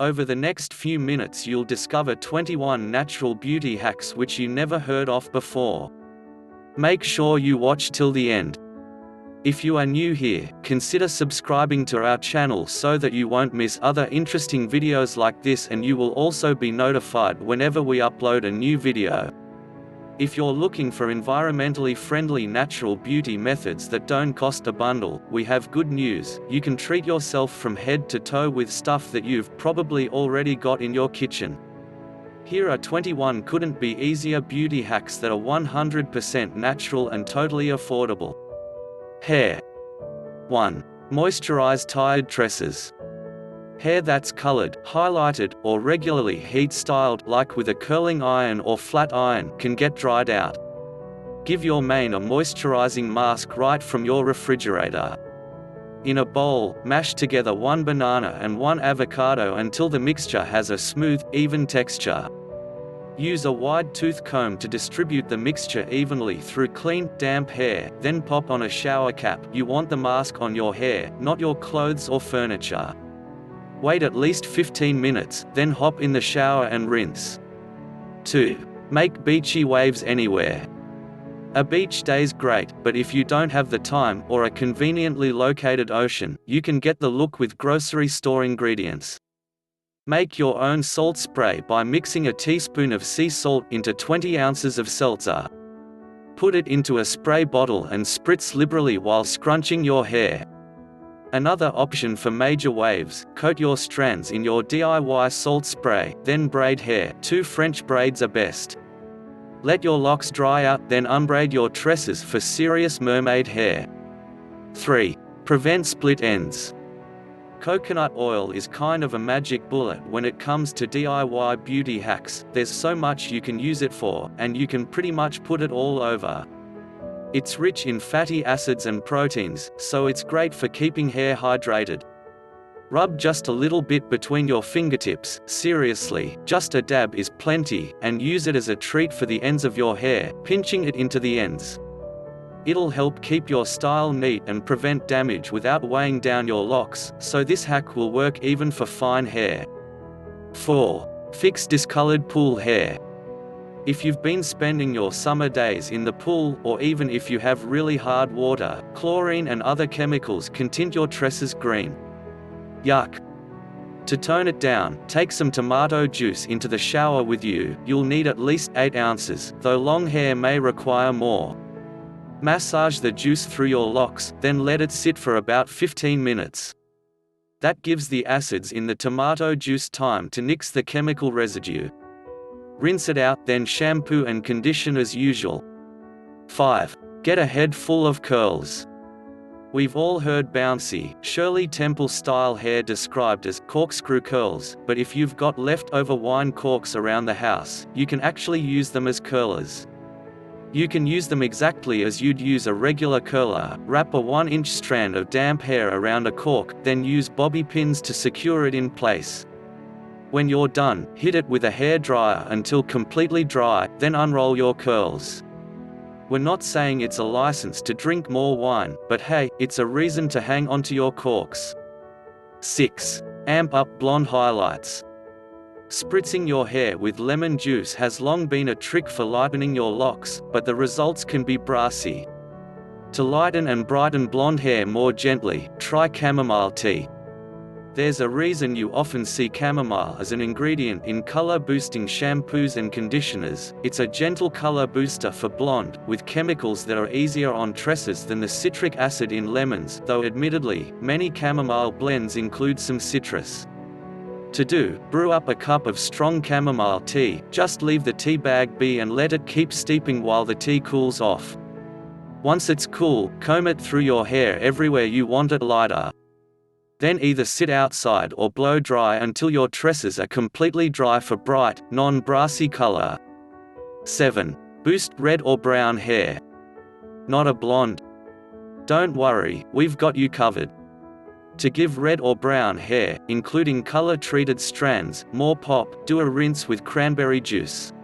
Over the next few minutes you'll discover 21 natural beauty hacks which you never heard of before. Make sure you watch till the end. If you are new here, consider subscribing to our channel so that you won't miss other interesting videos like this, and you will also be notified whenever we upload a new video. If you're looking for environmentally friendly natural beauty methods that don't cost a bundle, we have good news. You can treat yourself from head to toe with stuff that you've probably already got in your kitchen. Here are 21 couldn't be easier beauty hacks that are 100% natural and totally affordable. Hair. 1. Moisturize tied tresses. Hair that's colored, highlighted, or regularly heat-styled, like with a curling iron or flat iron, can get dried out. Give your mane a moisturizing mask right from your refrigerator. In a bowl, mash together 1 banana and 1 avocado until the mixture has a smooth, even texture. Use a wide tooth comb to distribute the mixture evenly through clean, damp hair, then pop on a shower cap. You want the mask on your hair, not your clothes or furniture. Wait at least 15 minutes, then hop in the shower and rinse. 2. Make beachy waves anywhere. A beach day's great, but if you don't have the time, or a conveniently located ocean, you can get the look with grocery store ingredients. Make your own salt spray by mixing a teaspoon of sea salt into 20 ounces of seltzer. Put it into a spray bottle and spritz liberally while scrunching your hair. Another option for major waves: coat your strands in your DIY salt spray, then braid hair. 2 French braids are best. Let your locks dry out, then unbraid your tresses for serious mermaid hair. 3. Prevent split ends. Coconut oil is kind of a magic bullet when it comes to DIY beauty hacks. There's so much you can use it for, and you can pretty much put it all over. It's rich in fatty acids and proteins, so it's great for keeping hair hydrated. Rub just a little bit between your fingertips, seriously, just a dab is plenty, and use it as a treat for the ends of your hair, pinching it into the ends. It'll help keep your style neat and prevent damage without weighing down your locks, so this hack will work even for fine hair. 4. Fix discolored pool hair. If you've been spending your summer days in the pool, or even if you have really hard water, chlorine and other chemicals can tint your tresses green. Yuck! To tone it down, take some tomato juice into the shower with you. You'll need at least 8 ounces, though long hair may require more. Massage the juice through your locks, then let it sit for about 15 minutes. That gives the acids in the tomato juice time to nix the chemical residue. Rinse it out, then shampoo and condition as usual. 5. Get a head full of curls. We've all heard bouncy, Shirley Temple-style hair described as corkscrew curls, but if you've got leftover wine corks around the house, you can actually use them as curlers. You can use them exactly as you'd use a regular curler. Wrap a 1-inch strand of damp hair around a cork, then use bobby pins to secure it in place. When you're done, hit it with a hairdryer until completely dry, then unroll your curls. We're not saying it's a license to drink more wine, but hey, it's a reason to hang onto your corks. 6. Amp up blonde highlights. Spritzing your hair with lemon juice has long been a trick for lightening your locks, but the results can be brassy. To lighten and brighten blonde hair more gently, try chamomile tea. There's a reason you often see chamomile as an ingredient in color-boosting shampoos and conditioners. It's a gentle color booster for blonde, with chemicals that are easier on tresses than the citric acid in lemons, though admittedly, many chamomile blends include some citrus. To do, brew up a cup of strong chamomile tea, just leave the tea bag be and let it keep steeping while the tea cools off. Once it's cool, comb it through your hair everywhere you want it lighter. Then either sit outside or blow dry until your tresses are completely dry for bright, non-brassy color. 7. Boost red or brown hair. Not a blonde? Don't worry, we've got you covered. To give red or brown hair, including color-treated strands, more pop, do a rinse with cranberry juice.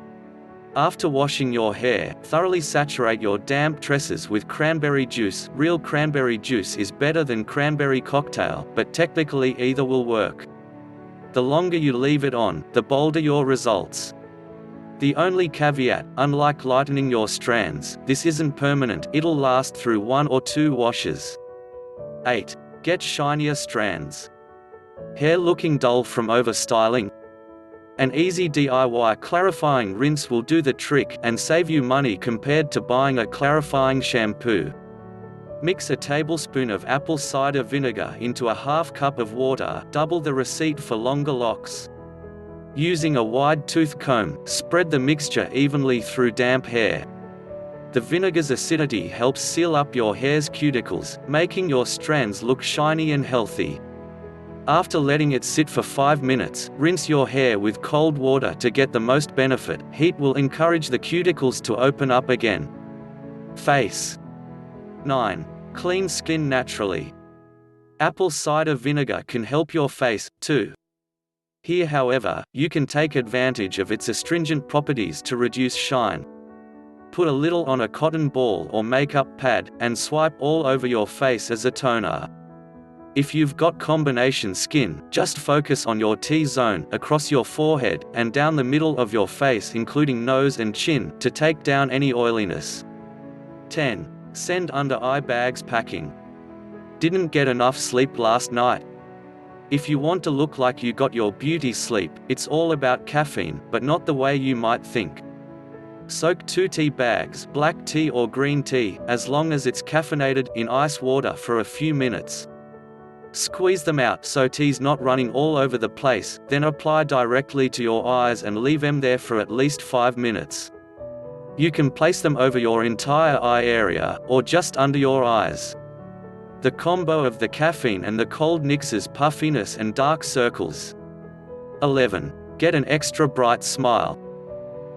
After washing your hair, thoroughly saturate your damp tresses with cranberry juice. Real cranberry juice is better than cranberry cocktail, but technically either will work. The longer you leave it on, the bolder your results. The only caveat, unlike lightening your strands, this isn't permanent, it'll last through 1 or 2 washes. 8. Get shinier strands. Hair looking dull from overstyling? An easy DIY clarifying rinse will do the trick and save you money compared to buying a clarifying shampoo. Mix a tablespoon of apple cider vinegar into a half cup of water, double the receipt for longer locks. Using a wide tooth comb, spread the mixture evenly through damp hair. The vinegar's acidity helps seal up your hair's cuticles, making your strands look shiny and healthy. After letting it sit for 5 minutes, rinse your hair with cold water to get the most benefit. Heat will encourage the cuticles to open up again. Face. 9. Clean skin naturally. Apple cider vinegar can help your face, too. Here, however, you can take advantage of its astringent properties to reduce shine. Put a little on a cotton ball or makeup pad, and swipe all over your face as a toner. If you've got combination skin, just focus on your T-zone, across your forehead, and down the middle of your face including nose and chin, to take down any oiliness. 10. Send under eye bags packing. Didn't get enough sleep last night? If you want to look like you got your beauty sleep, it's all about caffeine, but not the way you might think. Soak 2 tea bags, black tea or green tea, as long as it's caffeinated, in ice water for a few minutes. Squeeze them out so tea's not running all over the place, then apply directly to your eyes and leave them there for at least 5 minutes. You can place them over your entire eye area, or just under your eyes. The combo of the caffeine and the cold nixes puffiness and dark circles. 11. Get an extra bright smile.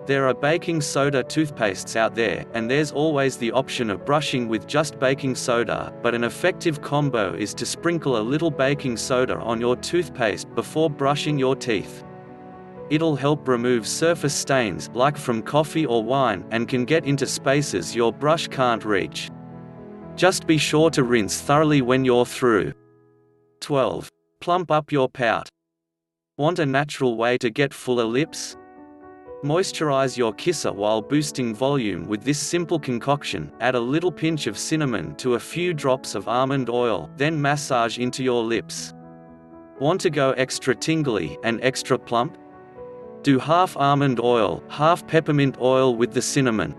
There are baking soda toothpastes out there, and there's always the option of brushing with just baking soda, but an effective combo is to sprinkle a little baking soda on your toothpaste before brushing your teeth. It'll help remove surface stains, like from coffee or wine, and can get into spaces your brush can't reach. Just be sure to rinse thoroughly when you're through. 12. Plump up your pout. Want a natural way to get fuller lips? Moisturize your kisser while boosting volume with this simple concoction. Add a little pinch of cinnamon to a few drops of almond oil, then massage into your lips. Want to go extra tingly and extra plump? Do half almond oil, half peppermint oil with the cinnamon.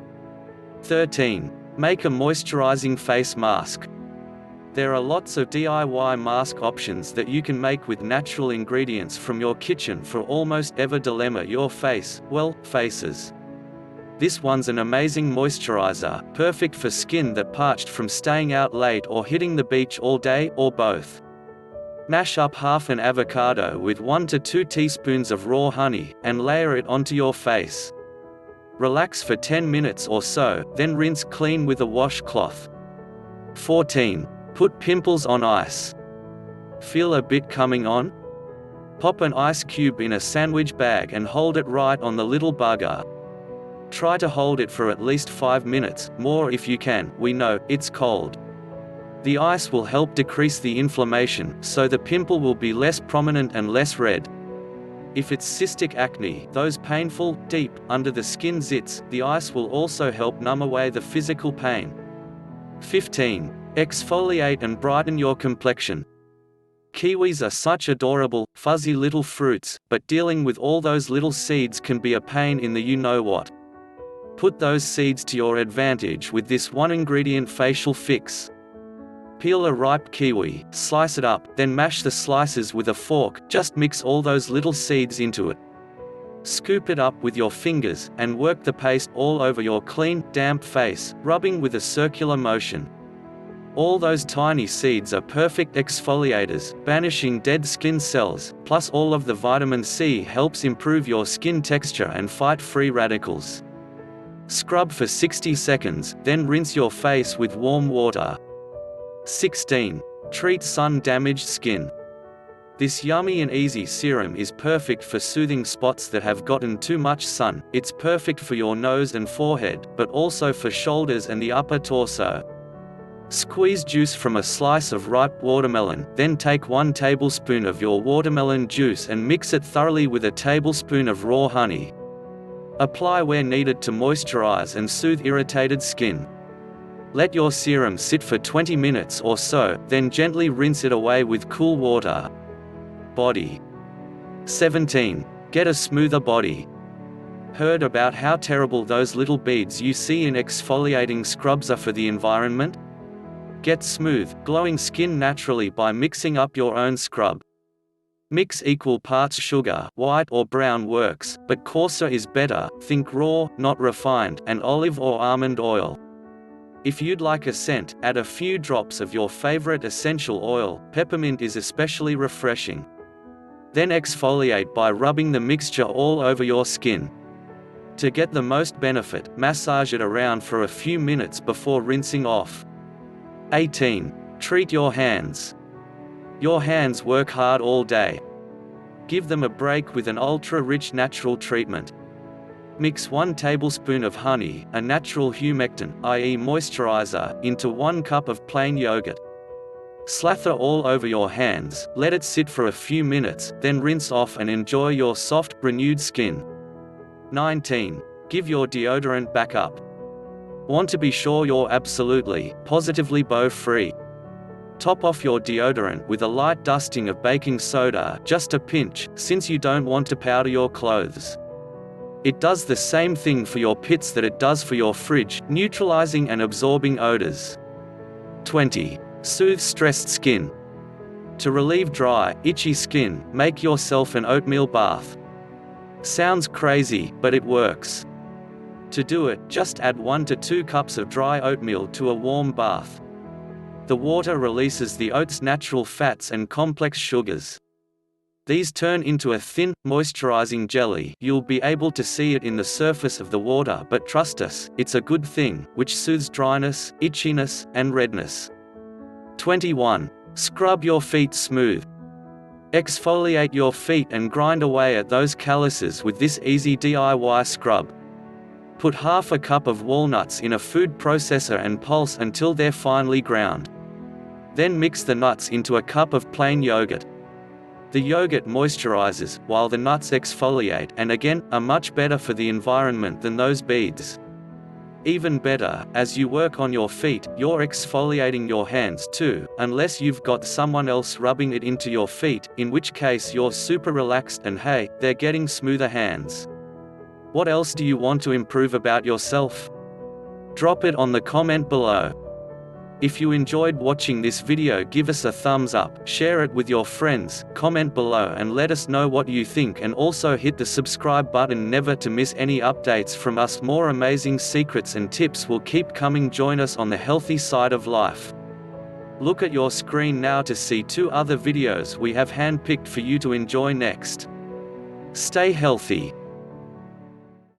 13. Make a moisturizing face mask. There are lots of DIY mask options that you can make with natural ingredients from your kitchen for almost every dilemma your face, well, faces. This one's an amazing moisturizer, perfect for skin that parched from staying out late or hitting the beach all day, or both. Mash up half an avocado with 1 to 2 teaspoons of raw honey, and layer it onto your face. Relax for 10 minutes or so, then rinse clean with a washcloth. 14. Put pimples on ice. Feel a bit coming on? Pop an ice cube in a sandwich bag and hold it right on the little bugger. Try to hold it for at least 5 minutes, more if you can. We know it's cold. The ice will help decrease the inflammation, so the pimple will be less prominent and less red. If it's cystic acne, those painful, deep, under the skin zits, the ice will also help numb away the physical pain. 15. Exfoliate and brighten your complexion. Kiwis are such adorable, fuzzy little fruits, but dealing with all those little seeds can be a pain in the you-know-what. Put those seeds to your advantage with this one-ingredient facial fix. Peel a ripe kiwi, slice it up, then mash the slices with a fork. Just mix all those little seeds into it. Scoop it up with your fingers, and work the paste all over your clean, damp face, rubbing with a circular motion. All those tiny seeds are perfect exfoliators, banishing dead skin cells, plus all of the vitamin C helps improve your skin texture and fight free radicals. Scrub for 60 seconds, then rinse your face with warm water. 16. Treat sun-damaged skin. This yummy and easy serum is perfect for soothing spots that have gotten too much sun. It's perfect for your nose and forehead, but also for shoulders and the upper torso. Squeeze juice from a slice of ripe watermelon, then take 1 tablespoon of your watermelon juice and mix it thoroughly with a tablespoon of raw honey. Apply where needed to moisturize and soothe irritated skin. Let your serum sit for 20 minutes or so, then gently rinse it away with cool water. Body. 17. Get a smoother body. Heard about how terrible those little beads you see in exfoliating scrubs are for the environment? Get smooth, glowing skin naturally by mixing up your own scrub. Mix equal parts sugar, white or brown works, but coarser is better, think raw, not refined, and olive or almond oil. If you'd like a scent, add a few drops of your favorite essential oil, peppermint is especially refreshing. Then exfoliate by rubbing the mixture all over your skin. To get the most benefit, massage it around for a few minutes before rinsing off. 18. Treat your hands. Your hands work hard all day. Give them a break with an ultra-rich natural treatment. Mix 1 tablespoon of honey, a natural humectant, i.e. moisturizer, into 1 cup of plain yogurt. Slather all over your hands, let it sit for a few minutes, then rinse off and enjoy your soft, renewed skin. 19. Give your deodorant backup. Want to be sure you're absolutely, positively BO-free? Top off your deodorant with a light dusting of baking soda, just a pinch, since you don't want to powder your clothes. It does the same thing for your pits that it does for your fridge, neutralizing and absorbing odors. 20. Soothe stressed skin. To relieve dry, itchy skin, make yourself an oatmeal bath. Sounds crazy, but it works. To do it, just add 1 to 2 cups of dry oatmeal to a warm bath. The water releases the oat's natural fats and complex sugars. These turn into a thin, moisturizing jelly. You'll be able to see it in the surface of the water, but trust us, it's a good thing, which soothes dryness, itchiness, and redness. 21. Scrub your feet smooth. Exfoliate your feet and grind away at those calluses with this easy DIY scrub. Put half a cup of walnuts in a food processor and pulse until they're finely ground. Then mix the nuts into a cup of plain yogurt. The yogurt moisturizes, while the nuts exfoliate, and again, are much better for the environment than those beads. Even better, as you work on your feet, you're exfoliating your hands too, unless you've got someone else rubbing it into your feet, in which case you're super relaxed and hey, they're getting smoother hands. What else do you want to improve about yourself? Drop it on the comment below. If you enjoyed watching this video, give us a thumbs up, share it with your friends, comment below and let us know what you think, and also hit the subscribe button never to miss any updates from us. More amazing secrets and tips will keep coming. Join us on the healthy side of life. Look at your screen now to see 2 other videos we have handpicked for you to enjoy next. Stay healthy.